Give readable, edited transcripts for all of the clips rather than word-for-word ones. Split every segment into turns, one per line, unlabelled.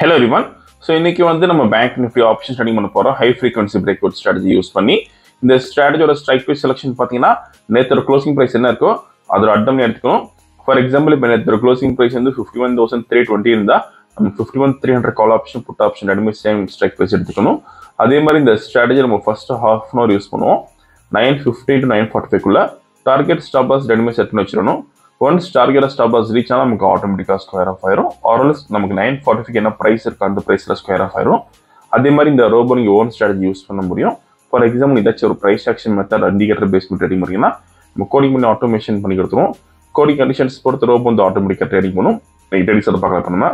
Hello everyone. So இன்னைக்கு வந்து நம்ம பேங்க் நிஃப்டி ஆப்ஷன் ஸ்டடி பண்ண போறோம். High frequency break out strategy use பண்ணி. இந்த ஸ்ட்ராட்டஜியோட ஸ்ட்ரைக் ப்ரைஸ் செலக்ஷன் பாத்தீங்கன்னா நேத்தோட க்ளோசிங் பிரைஸ் என்ன இருக்கோ அதோட அட்டம்னி எடுத்துக்கணும். ஃபார் எக்ஸாம்பிள் இப்போ நேத்தோட க்ளோசிங் பிரைஸ் வந்து 51,320 இருந்தா நம்ம 51,300 கால் ஆப்ஷன் புட் ஆப்ஷன் ரெண்டுமே சேம் ஸ்ட்ரைக் ப்ரைஸ் எடுத்துக்கணும். அதே மாதிரி இந்த ஸ்ட்ராட்டஜி நம்ம first half an hour use பண்ணுவோம். 9:50 to 9:45 குள்ள டார்கெட் ஸ்டாப் லாஸ் ரெண்டுமே செட் பண்ணி வச்சிரணும். Once target stop loss reach ஆனால் நமக்கு ஆட்டோமேட்டிக்காக ஸ்கொயர் ஆஃப் ஆயிரும். ஆர்எல்ஸ் நமக்கு 9:45 என்ன ப்ரைஸ் இருக்கு அந்த ப்ரைஸில் ஸ்கொயர் ஆஃப் ஆயிரும். அதே மாதிரி இந்த ரோபோ நீங்கள் ஓன் ஸ்ட்ராட்டஜி யூஸ் பண்ண முடியும். ஃபார் எக்ஸாம்பிள் ஏதாச்சும் ஒரு price action method indicator base பண்ணி ட்ரேடிங் பண்ணிங்கன்னா நம்ம கோடிங் பண்ணி ஆட்டோமேஷன் பண்ணி கொடுத்துருவோம். கோடிங் கண்டிஷன்ஸ் பொறுத்த ரோபோ வந்து ஆட்டோமேட்டிக்காக ட்ரேடிங் பண்ணும். நீங்கள் ட்ரேடிங்ஸ் அதை பார்க்கலாம். பண்ணோம்னா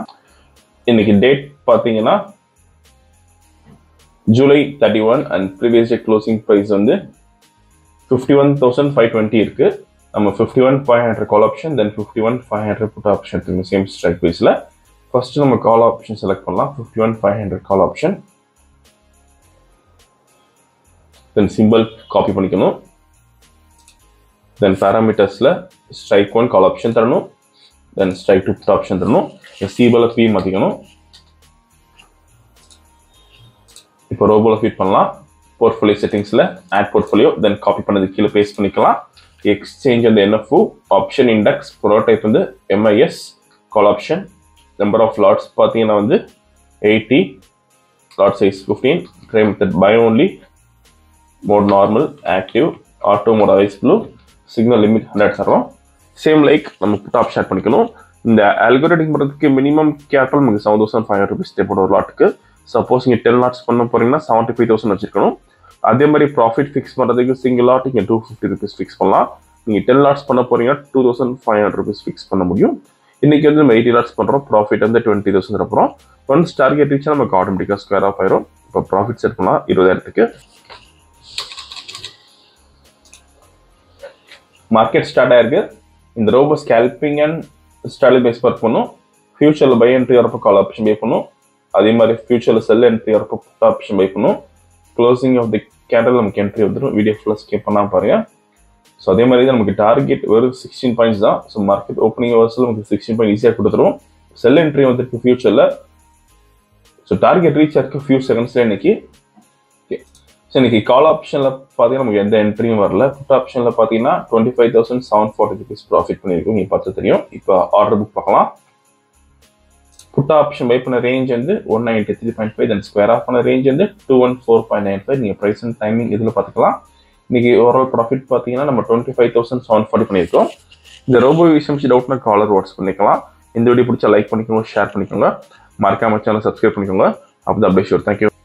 இன்னைக்கு டேட் பார்த்தீங்கன்னா July 31 and previous day closing price வந்து 51,520 இருக்கு. நம்ம 51,500 call option then 51,500 put option எடுத்துக்கணும் சேம் ஸ்ட்ரைக் ப்ரைஸில். ஃபர்ஸ்ட் நம்ம கால் ஆப்ஷன் செலக்ட் பண்ணலாம். 51,500 call option then simple copy பண்ணிக்கணும். தென் பேராமீட்டர்ஸில் ஸ்ட்ரைக் 1 கால் ஆப்ஷன் தரணும். தென் ஸ்ட்ரைக் 2 புட் ஆப்ஷன் தரணும். சிபிஎல் பி மாற்றிக்கணும். இப்போ ரோபோவில் ஃபீட் பண்ணலாம். போர்ட்ஃபோலியோ செட்டிங்ஸில் ஆட் போர்ட்ஃபோலியோ தென் காப்பி பண்ணது கீழே பேஸ்ட் பண்ணிக்கலாம். எக்ஸ்சேஞ்ச் வந்து NFO ஆப்ஷன் இண்டெக்ஸ் ப்ரோடைப் வந்து MIS call option number of lots பார்த்தீங்கன்னா வந்து 80 lot size 15 try method by only mode normal active auto mode is blue signal limit 100 தரோம். சேம் லைக் நம்ம புட் ஆப்ஷன் ஆட் பண்ணிக்கணும். இந்த அல்கோரிதம் பண்ணுறதுக்கு மினிமம் கேபிட்டல் நமக்கு 7,500 rupees தேவைப்படும் ஒரு லாட்டுக்கு. சப்போஸ் நீங்கள் 10 லாட்ஸ் பண்ண போறீங்கன்னா 75,000 வச்சிருக்கணும். அதே மாதிரி ப்ராஃபிட் ஃபிக்ஸ் பண்ணுறதுக்கு சிங்கிள் லாட் நீங்கள் 250 rupees ஃபிக்ஸ் பண்ணலாம். நீங்கள் 10 லாட்ஸ் பண்ண போறீங்கன்னா 2,500 rupees ஃபிக்ஸ் பண்ண முடியும். இன்னைக்கு வந்து நம்ம 80 லாட்ஸ் பண்ணுறோம். ப்ராஃபிட் வந்து 20,000 அப்புறம் ஒன்ஸ் டார்கெட் ரீச்சா நமக்கு ஆட்டோமேட்டிக்காக ஸ்கொயர் ஆஃப் ஆயிரும். இப்போ ப்ராஃபிட் செட் பண்ணலாம் 20,000க்கு. மார்க்கெட் ஸ்டார்ட் ஆயிருக்கு. இந்த robo scalping and strategy base work பண்ணும். ஃபியூச்சரில் பை என்ட்ரி வரப்போ கால் ஆப்ஷன் பை பண்ணும். அதே மாதிரி ஃபியூச்சரில் செல் என்ட்ரி வரப்போ புட் ஆப்ஷன் பை பண்ணும். க்ளோசிங் ஆஃப் தி கேண்டல் நமக்கு என்ட்ரி வந்துடும். வீடியோ ஃபுல்லாக ஸ்கிப் பண்ணால் பாருங்க. ஸோ அதே மாதிரி தான் நமக்கு டார்கெட் வெறும் 16 பாயிண்ட்ஸ் தான். ஸோ மார்க்கெட் ஓப்பனிங் ஹவர்ஸில் நமக்கு 16 பாயிண்ட் ஈஸியாக கொடுத்துரும். செல் என்ட்ரி வந்துருக்கு ஃபியூச்சரில். ஸோ டார்கெட் ரீச் ஆயிருக்கு ஃபியூ செகண்ட்ஸில் இன்னைக்கு. ஓகே, ஸோ இன்னைக்கு கால் ஆப்ஷனில் பார்த்தீங்கன்னா நமக்கு எந்த என்ட்ரியும் வரல. புட் ஆப்ஷனில் பார்த்தீங்கன்னா 25,740 rupees ப்ராஃபிட் பண்ணியிருக்கோம். நீங்கள் பார்த்து தெரியும். இப்போ ஆர்டர் புக் பார்க்கலாம். புட் ஆப்ஷன் பை பண்ண ரேஞ்ச் வந்து 193.5 தென் ஸ்கொயர் ஆஃப் பண்ண ரேஞ்ச் வந்து 214.95. நீங்கள் ப்ரைஸ் அண்ட் டைமிங் இதில் பார்த்துக்கலாம். இன்னைக்கு ஓவரால் ப்ராஃபிட் பார்த்தீங்கன்னா நம்ம 25,740 பண்ணியிருக்கோம். இந்த ரோபோ விஷயம் டவுட்னா காலர் வாட்ஸ் பண்ணிக்கலாம். இந்த வீடியோ பிடிச்சா லைக் பண்ணிக்கோங்க, ஷேர் பண்ணிக்கோங்க, மறக்காம சேனல் சப்ஸ்கிரைப் பண்ணிக்கோங்க. அப்போ தான் அப்டேட் ஷூர். தேங்க்யூ.